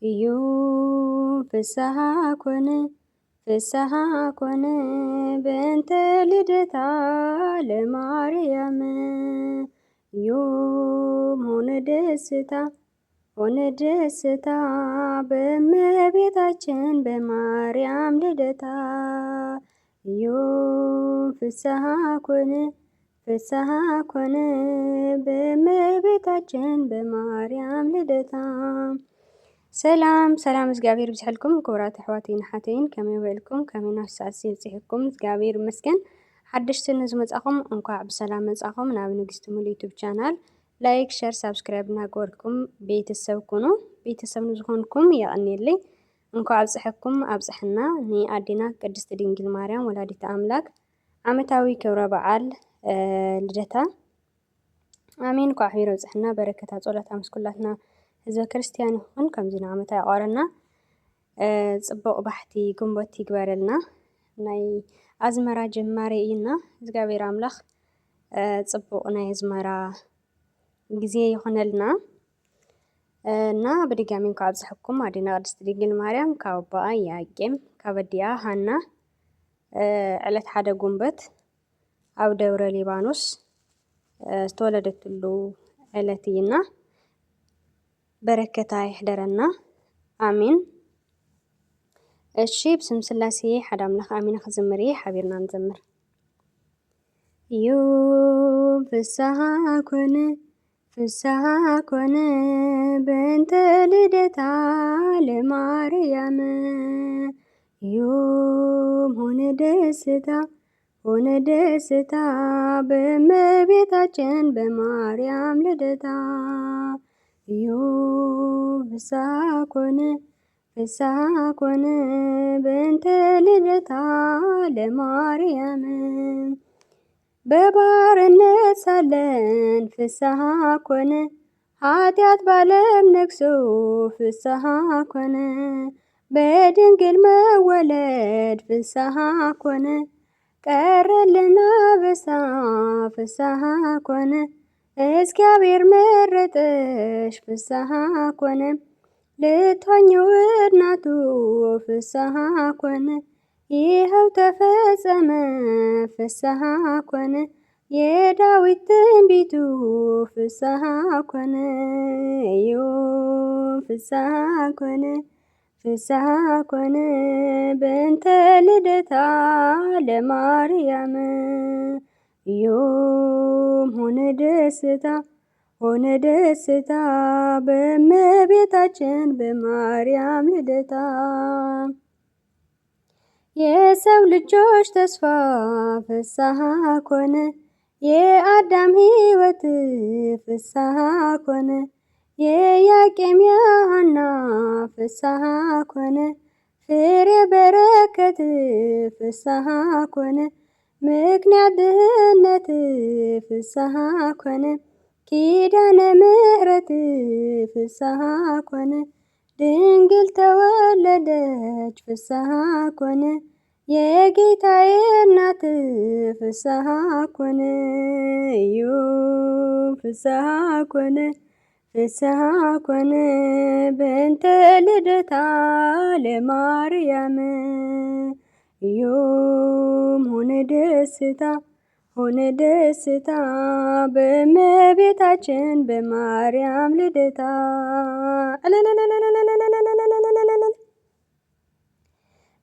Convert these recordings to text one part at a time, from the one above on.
እዩ ፍስሓ ኮነ በእንተ ልደታ ለማርያም ዮም ሆነ ደስታ በእመቤታችን በማርያም ልደታ ዮም ፍስሓ ኮነ በእመቤታችን በማርያም ልደታ። ሰላም እግዚአብሔር ብዝሕልኩም ክቡራት ኣሕዋተይን ሓተይን ከመይ ውዕልኩም ከመይ ናፍሳሲ ይብፅሕኩም እግዚአብሔር ይመስገን። ሓደሽቲ ንዝመጻኹም እንኳዕ ብሰላም መጻኹም ናብ ንግስቲ ሙሉ ዩቱብ ቻናል ላይክ ሸር ሳብስክራይብ እናገበርኩም ቤተሰብ ኩኑ ቤተሰብ ንዝኾንኩም የቀኒየለይ እንኳዕ ኣብፅሐኩም ኣብፅሕና ንኣዴና ቅድስቲ ድንግል ማርያም ወላዲተ ኣምላክ ዓመታዊ ክብረ በዓል ልደታ ኣሜን። እንኳዕ ሕቢር ኣብፅሕና በረከታ ጸሎታ ምስ ኩላትና ህዝበ ክርስቲያን ይኹን። ከምዚ ንዓመት ኣይቆረና ጽቡቕ ባሕቲ ግንቦት ይግበረልና። ናይ ኣዝመራ ጅማሬ እዩና እግዚአብሔር ኣምላኽ ጽቡቕ ናይ ኣዝመራ ጊዜ ይኹነልና እና በድጋሚ እንኳዕ ኣብፅሕኩም ኣዴና ቅድስቲ ድንግል ማርያም ካብ ኣቦኣ ኢያቄም ካብ ኣዲኣ ሃና ዕለት ሓደ ጉንበት ኣብ ደብረ ሊባኖስ ዝተወለደትሉ ዕለት እዩና በረከታ ይሕደረና ኣሜን። እሺ ብስም ስላሴ ሓደ ኣምላኽ ኣሜን ክዝምር እየ ሓቢርና ንዘምር። ዮም ፍስሓ ኮነ በእንተ ልደታ ለማርያም ዮም ሆነ ደስታ በእመቤታችን በማርያም ልደታ ዮም ፍስሓ ኮነ በእንተ ልደታ ለማርያም በባርነት ሳለን ፍስሓ ኮነ ኃጢአት ባለም ነግሶ ፍስሓ ኮነ በድንግል መወለድ ፍስሓ ኮነ ቀረልና በሳ ፍስሓ ኮነ እግዚአብሔር መረጠሽ ፍስሓ ኮነ ልትሆኚ እናቱ ፍስሓ ኮነ ይኸው ተፈጸመ ፍስሓ ኮነ የዳዊት ትንቢቱ ፍስሓ ኮነ ዮም ፍስሓ ኮነ በእንተ ልደታ ለማርያም ዮም ሆነ ደስታ በእመቤታችን በማርያም ልደታ የሰው ልጆች ተስፋ ፍስሓ ኮነ የአዳም ሕይወት ፍስሓ ኮነ የኢያቄም የሐና ፍስሓ ኮነ ፍሬ በረከት ፍስሓ ኮነ ምክንያት ድህነት ፍስሓ ኮነ ኪዳነ ምሕረት ፍስሓ ኮነ ድንግል ተወለደች ፍስሓ ኮነ የጌታዬ እናት ፍስሓ ኮነ ዮም ፍስሓ ኮነ በእንተ ልደታ ለማርያም ዮም ሆነ ደስታ በእመቤታችን በማርያም ልደታ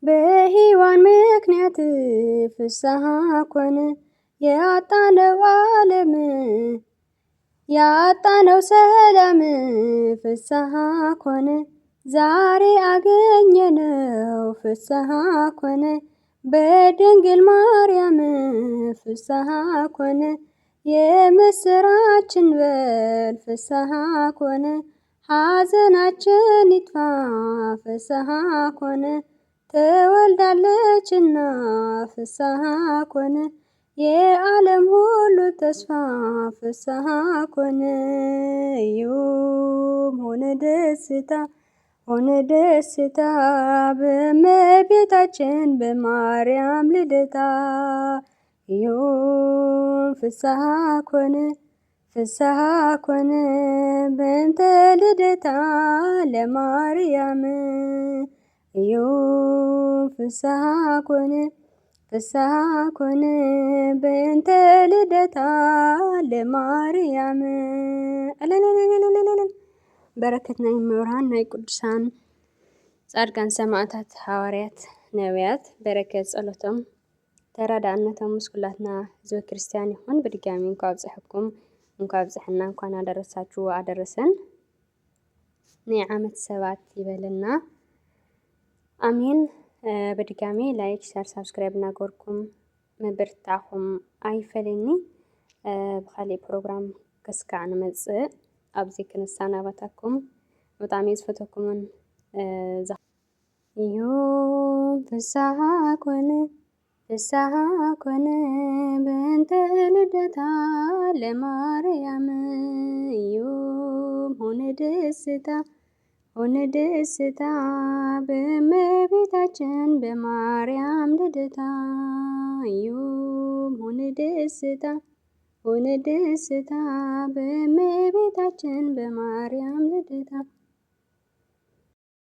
በሔዋን ምክንያት ፍስሓ ኮነ ያጣነው ዓለም ያጣነው ሰላም ፍስሓ ኮነ ዛሬ አገኘነው ፍስሓ ኮነ በድንግል ማርያም ፍስሓ ኮነ የምስራችን በል ፍስሓ ኮነ ሐዘናችን ይጥፋ ፍስሓ ኮነ ተወልዳለችና ፍስሓ ኮነ የዓለም ሁሉ ተስፋ ፍስሓ ኮነ ዮም ሆነ ደስታ በእመቤታችን በማርያም ልደታ ዮም ፍስሓ ፍስሐ ኮነ በእንተ ልደታ ለማርያም እዩ ፍስሐ ኮነ በእንተ ልደታ ለማርያም። በረከት ናይ መብርሃን ናይ ቅዱሳን ጻድቃን ሰማዕታት ሐዋርያት ነቢያት በረከት ጸሎቶም ተራዳእነቶም ምስ ኩላትና ህዝበ ክርስቲያን ይኹን። በድጋሚ እንኳ አብጽሕኩም እንኳ አብጽሕና እንኳን አደረሳችሁ አደረሰን። ናይ ዓመት ሰባት ይበልና አሜን። በድጋሚ ላይክ ሸር ሰብስክራይብ እናገርኩም ምብርታኹም አይፈለኒ። ብኻሊእ ፕሮግራም ክስካዕ ንመጽእ ኣብዚ ክንሰናበተኩም ብጣዕሚ ዝፈተኩምን እዩ ፍስሐ ኮነ በእንተ ልደታ ለማርያም እዩ ሆነ ደስታ በእመቤታችን በማርያም ልደታ እዩ ሆነ ደስታ በእመቤታችን በማርያም ልደታ